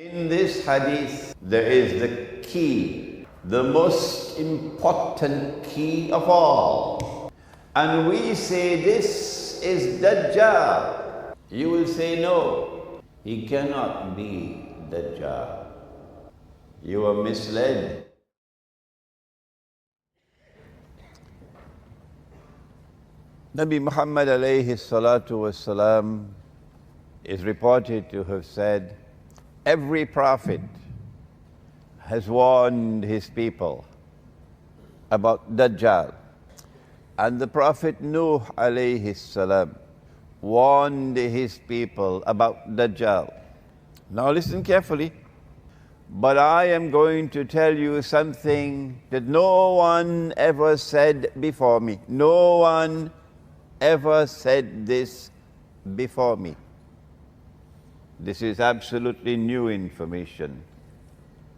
In this hadith, there is the key, the most important key of all. And we say this is Dajjal. You will say no, he cannot be Dajjal. You are misled. Nabi Muhammad alayhi salatu wasalam is reported to have said, every prophet has warned his people about Dajjal. And the Prophet Nuh alayhi salam warned his people about Dajjal. Now listen carefully. But I am going to tell you something that no one ever said before me. No one ever said this before me. This is absolutely new information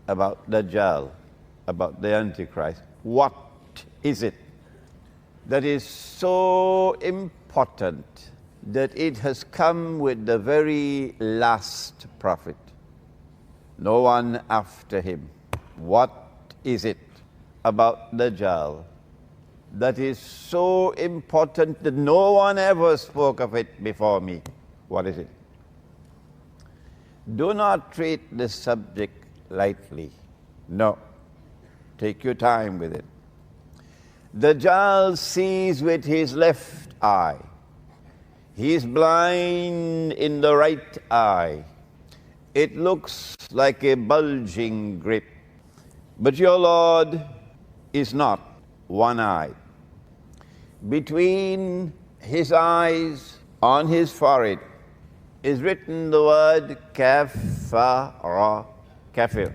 about Dajjal, about the Antichrist. What is it that is so important that it has come with the very last prophet? No one after him. What is it about Dajjal that is so important that no one ever spoke of it before me? What is it? Do not treat the subject lightly. No. Take your time with it. Dajjal sees with his left eye. He is blind in the right eye. It looks like a bulging grip. But your Lord is not one-eyed. Between his eyes, on his forehead, is written the word kafara, kafir.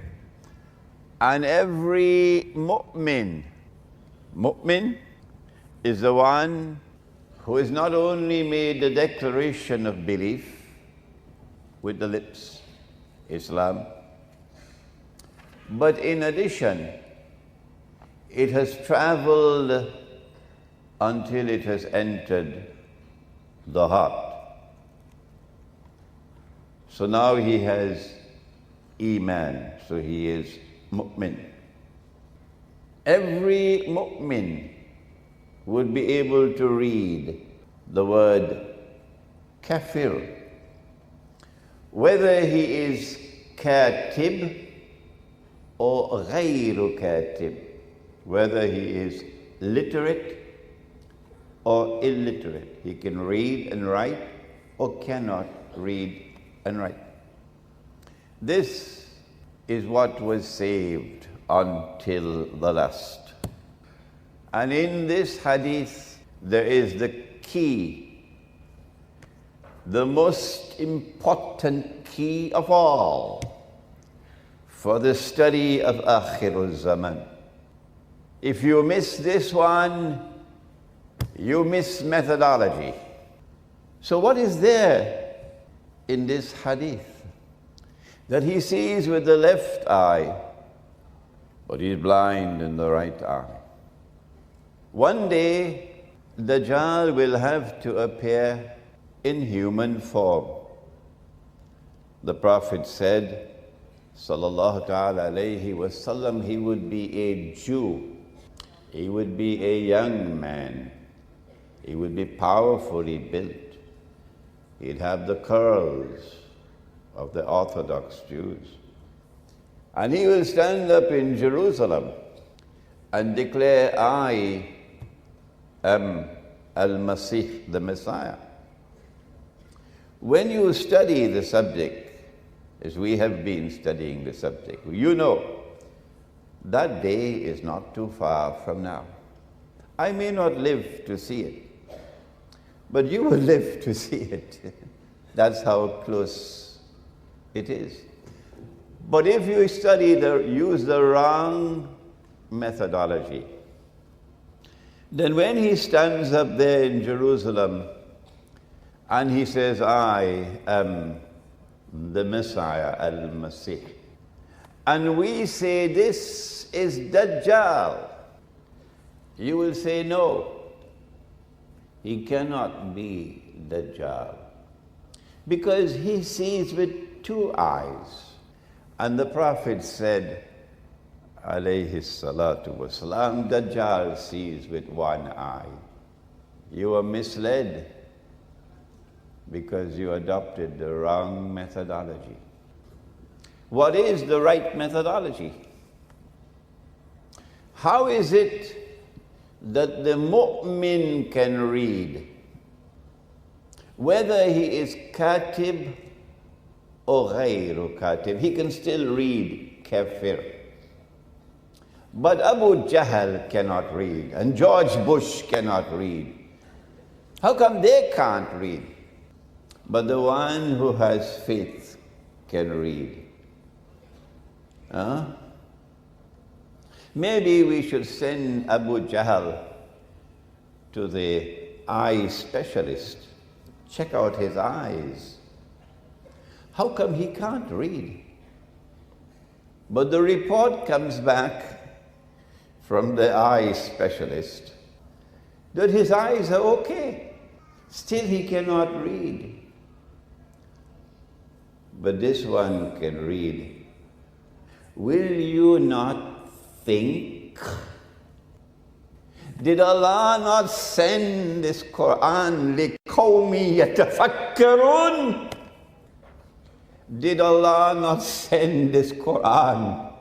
And every mu'min is the one who has not only made the declaration of belief with the lips, Islam, but in addition, it has traveled until it has entered the heart. So now he has Iman, so he is mu'min. Every mu'min would be able to read the word kafir, whether he is katib or ghayru katib, whether he is literate or illiterate. He can read and write or cannot read and write. This is what was saved until the last. And in this hadith, there is the key, the most important key of all for the study of Akhirul Zaman. If you miss this one, you miss methodology. So what is there in this hadith? That he sees with the left eye, but he's blind in the right eye. One day, Dajjal will have to appear in human form. The Prophet said, sallallahu ta'ala alayhi wasallam, he would be a Jew. He would be a young man. He would be powerfully built. He'd have the curls of the Orthodox Jews. And he will stand up in Jerusalem and declare, I am Al-Masih, the Messiah. When you study the subject, as we have been studying the subject, you know that day is not too far from now. I may not live to see it, but you will live to see it. That's how close it is. But if you use the wrong methodology, then when he stands up there in Jerusalem and he says, I am the Messiah, Al-Masih, and we say this is Dajjal, you will say no, he cannot be Dajjal, because he sees with two eyes. And the Prophet said, alayhi salatu wasalam, Dajjal sees with one eye. You were misled because you adopted the wrong methodology. What is the right methodology? How is it that the mu'min can read? Whether he is katib or ghayru katib, he can still read kafir. But Abu Jahl cannot read, and George Bush cannot read. How come they can't read? But the one who has faith can read. Huh? Maybe we should send Abu Jahl to the eye specialist. Check out his eyes. How come he can't read? But the report comes back from the eye specialist that his eyes are okay. Still he cannot read. But this one can read. Will you not think? Did Allah not send this Quran liqawmi yatafakkarun? Did Allah not send this Quran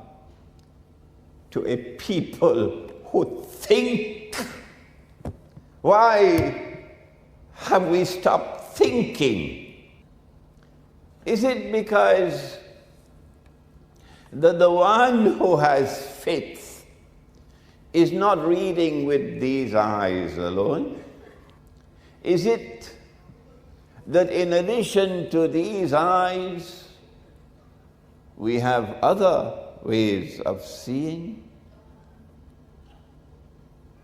to a people who think? Why have we stopped thinking? Is it because the one who has faith is not reading with these eyes alone? Is it that in addition to these eyes, we have other ways of seeing?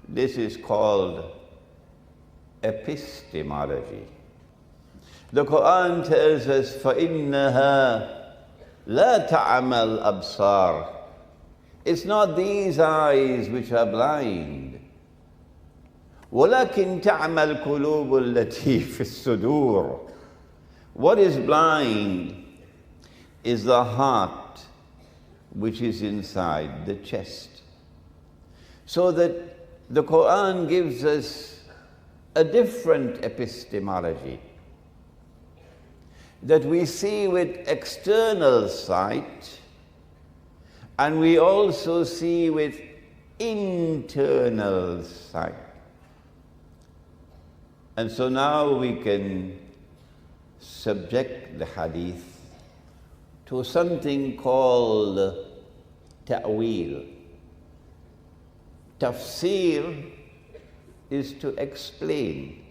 This is called epistemology. The Quran tells us, فَإِنَّهَا لَا تَعْمَى الْأَبْصَارِ. It's not these eyes which are blind. وَلَكِنْ تَعْمَى الْقُلُوبُ الَّتِي فِي الصُّدُورِ. What is blind is the heart which is inside the chest. So that the Quran gives us a different epistemology, that we see with external sight, and we also see with internal sight. And so now we can subject the hadith to something called ta'wil. Tafsir is to explain.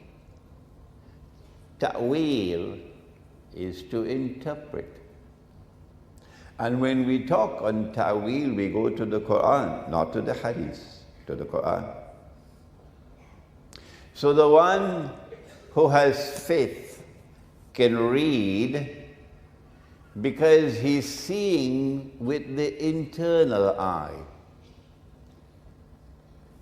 Ta'wil is to interpret. And when we talk on ta'wil, we go to the Quran, not to the hadith, to the Quran. So the one who has faith can read because he's seeing with the internal eye.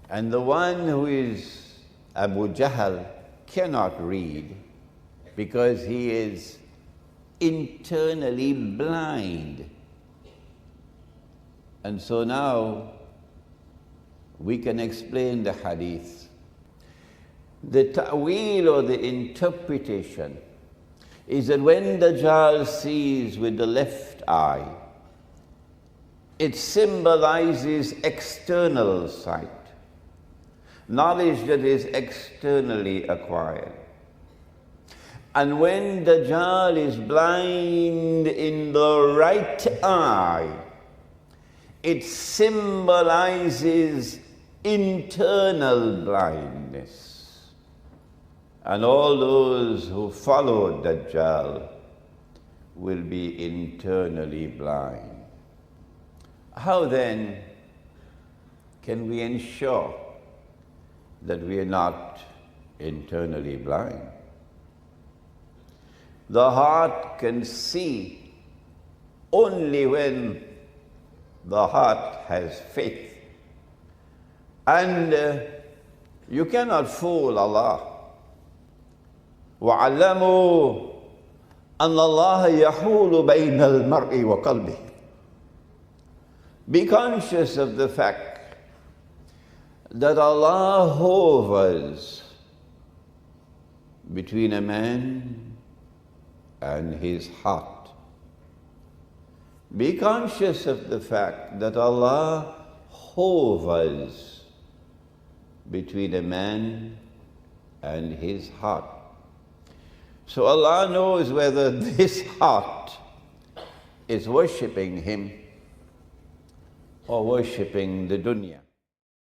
And the one who is Abu Jahl cannot read because he is internally blind. And so now we can explain the hadith. The ta'wil, or the interpretation, is that when Dajjal sees with the left eye, it symbolizes external sight, knowledge that is externally acquired. And when Dajjal is blind in the right eye, it symbolizes internal blindness. And all those who follow Dajjal will be internally blind. How then can we ensure that we are not internally blind? The heart can see only when the heart has faith. And you cannot fool Allah. وَعَلَّمُوا أَنَّ اللَّهَ يَحُولُ بَيْنَ الْمَرْءِ وَقَلْبِهِ. Be conscious of the fact that Allah hovers between a man and his heart. Be conscious of the fact that Allah hovers between a man and his heart. So Allah knows whether this heart is worshipping Him or worshipping the dunya.